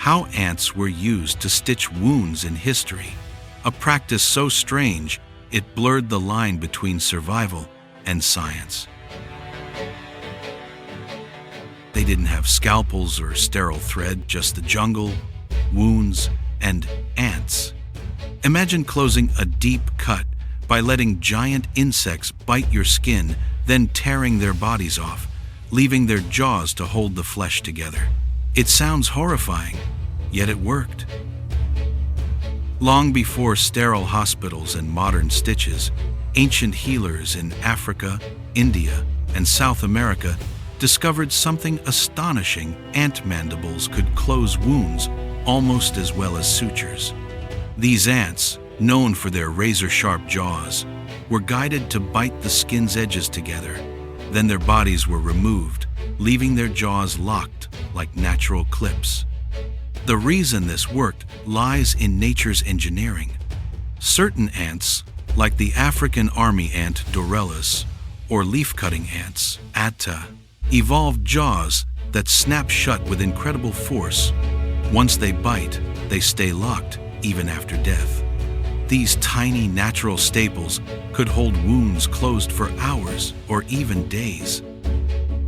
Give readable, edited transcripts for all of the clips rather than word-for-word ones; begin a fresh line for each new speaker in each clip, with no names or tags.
how ants were used to stitch wounds in history, a practice so strange it blurred the line between survival and science. They didn't have scalpels or sterile thread, just the jungle, wounds, and ants. Imagine closing a deep cut by letting giant insects bite your skin, then tearing their bodies off, leaving their jaws to hold the flesh together. It sounds horrifying, yet it worked. Long before sterile hospitals and modern stitches, ancient healers in Africa, India, and South America discovered something astonishing. Ant mandibles could close wounds almost as well as sutures. These ants, known for their razor-sharp jaws, were guided to bite the skin's edges together. Then their bodies were removed, leaving their jaws locked like natural clips. The reason this worked lies in nature's engineering. Certain ants, like the African army ant Dorellus, or leaf-cutting ants, Atta, evolved jaws that snap shut with incredible force. Once they bite, they stay locked even after death. These tiny natural staples could hold wounds closed for hours or even days.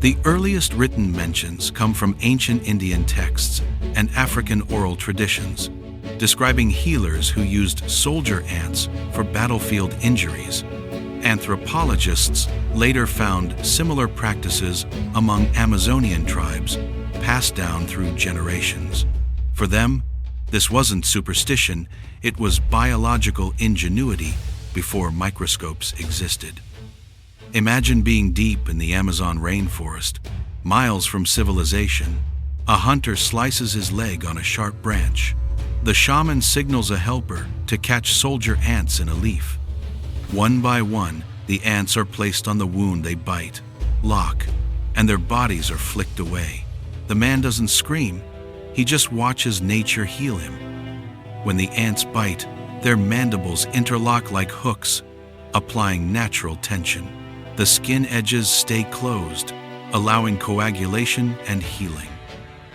The earliest written mentions come from ancient Indian texts and African oral traditions, describing healers who used soldier ants for battlefield injuries. Anthropologists later found similar practices among Amazonian tribes, passed down through generations. For them, this wasn't superstition, it was biological ingenuity before microscopes existed. Imagine being deep in the Amazon rainforest, miles from civilization. A hunter slices his leg on a sharp branch. The shaman signals a helper to catch soldier ants in a leaf. One by one, the ants are placed on the wound they bite, lock, and their bodies are flicked away. The man doesn't scream, he just watches nature heal him. When the ants bite, their mandibles interlock like hooks, applying natural tension. The skin edges stay closed, allowing coagulation and healing.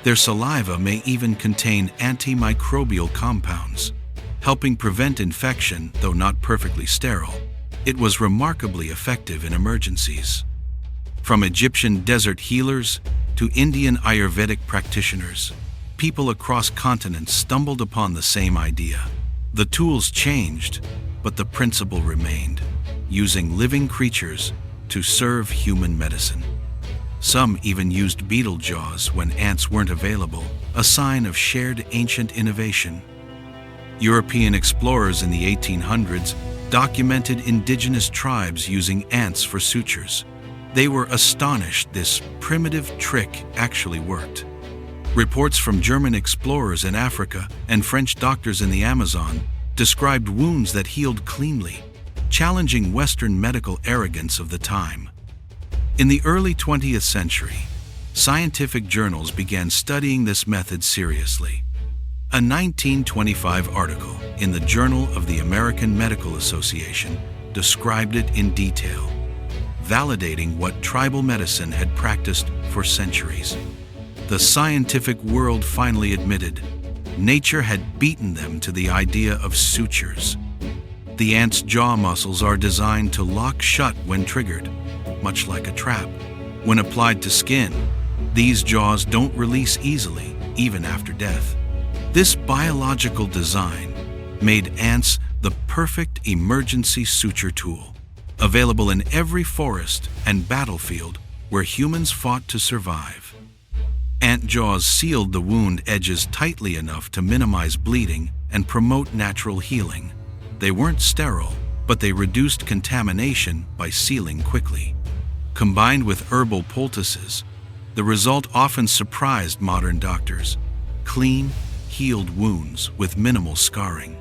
Their saliva may even contain antimicrobial compounds, helping prevent infection, though not perfectly sterile. It was remarkably effective in emergencies. From Egyptian desert healers to Indian Ayurvedic practitioners, people across continents stumbled upon the same idea. The tools changed, but the principle remained, using living creatures to serve human medicine. Some even used beetle jaws when ants weren't available, a sign of shared ancient innovation. European explorers in the 1800s documented indigenous tribes using ants for sutures. They were astonished this primitive trick actually worked. Reports from German explorers in Africa and French doctors in the Amazon described wounds that healed cleanly, challenging Western medical arrogance of the time. In the early 20th century, scientific journals began studying this method seriously. A 1925 article in the Journal of the American Medical Association described it in detail, validating what tribal medicine had practiced for centuries. The scientific world finally admitted nature had beaten them to the idea of sutures. The ant's jaw muscles are designed to lock shut when triggered, much like a trap. When applied to skin, these jaws don't release easily, even after death. This biological design made ants the perfect emergency suture tool, available in every forest and battlefield where humans fought to survive. Ant jaws sealed the wound edges tightly enough to minimize bleeding and promote natural healing. They weren't sterile, but they reduced contamination by sealing quickly. Combined with herbal poultices, the result often surprised modern doctors: clean, healed wounds with minimal scarring.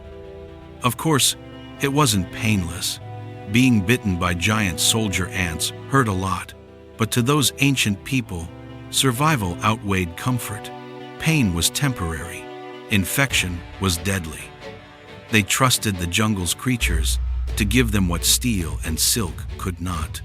Of course, it wasn't painless. Being bitten by giant soldier ants hurt a lot, but to those ancient people, survival outweighed comfort. Pain was temporary. Infection was deadly. They trusted the jungle's creatures to give them what steel and silk could not.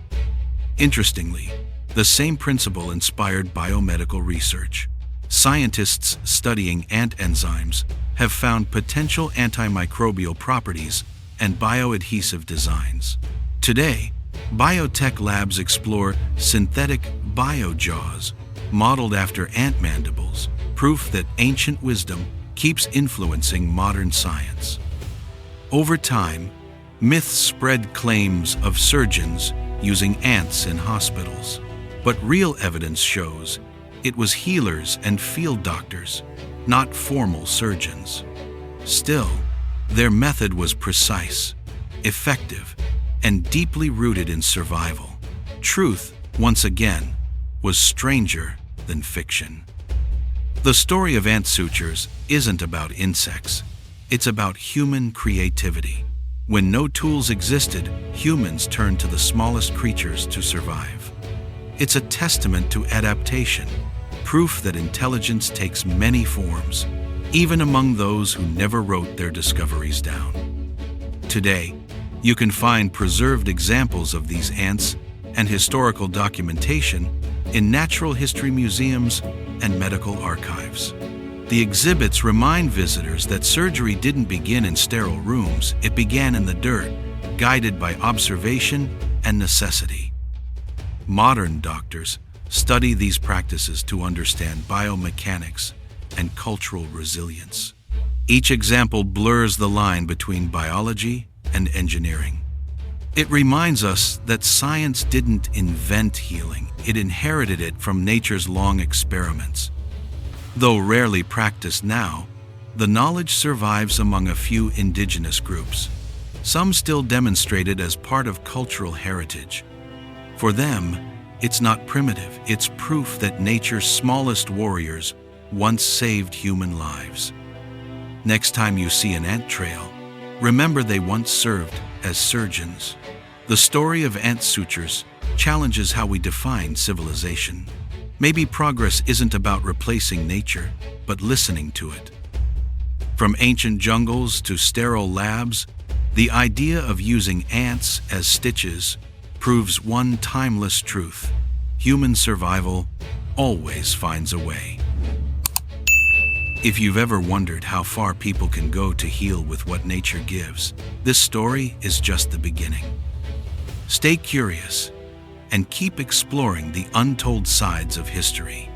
Interestingly, the same principle inspired biomedical research. Scientists studying ant enzymes have found potential antimicrobial properties and bioadhesive designs. Today, biotech labs explore synthetic biojaws modeled after ant mandibles, proof that ancient wisdom keeps influencing modern science. Over time, myths spread claims of surgeons using ants in hospitals, but real evidence shows it was healers and field doctors, not formal surgeons. Still, their method was precise, effective, and deeply rooted in survival. Truth, once again, was stranger than fiction. The story of ant sutures isn't about insects. It's about human creativity. When no tools existed, humans turned to the smallest creatures to survive. It's a testament to adaptation, proof that intelligence takes many forms, even among those who never wrote their discoveries down. Today, you can find preserved examples of these ants and historical documentation in natural history museums and medical archives. The exhibits remind visitors that surgery didn't begin in sterile rooms, it began in the dirt, guided by observation and necessity. Modern doctors study these practices to understand biomechanics and cultural resilience. Each example blurs the line between biology and engineering. It reminds us that science didn't invent healing, it inherited it from nature's long experiments. Though rarely practiced now, the knowledge survives among a few indigenous groups. Some still demonstrate it as part of cultural heritage. For them, it's not primitive, it's proof that nature's smallest warriors once saved human lives. Next time you see an ant trail, remember they once served as surgeons. The story of ant sutures challenges how we define civilization. Maybe progress isn't about replacing nature, but listening to it. From ancient jungles to sterile labs, the idea of using ants as stitches proves one timeless truth: human survival always finds a way. If you've ever wondered how far people can go to heal with what nature gives, this story is just the beginning. Stay curious and keep exploring the untold sides of history.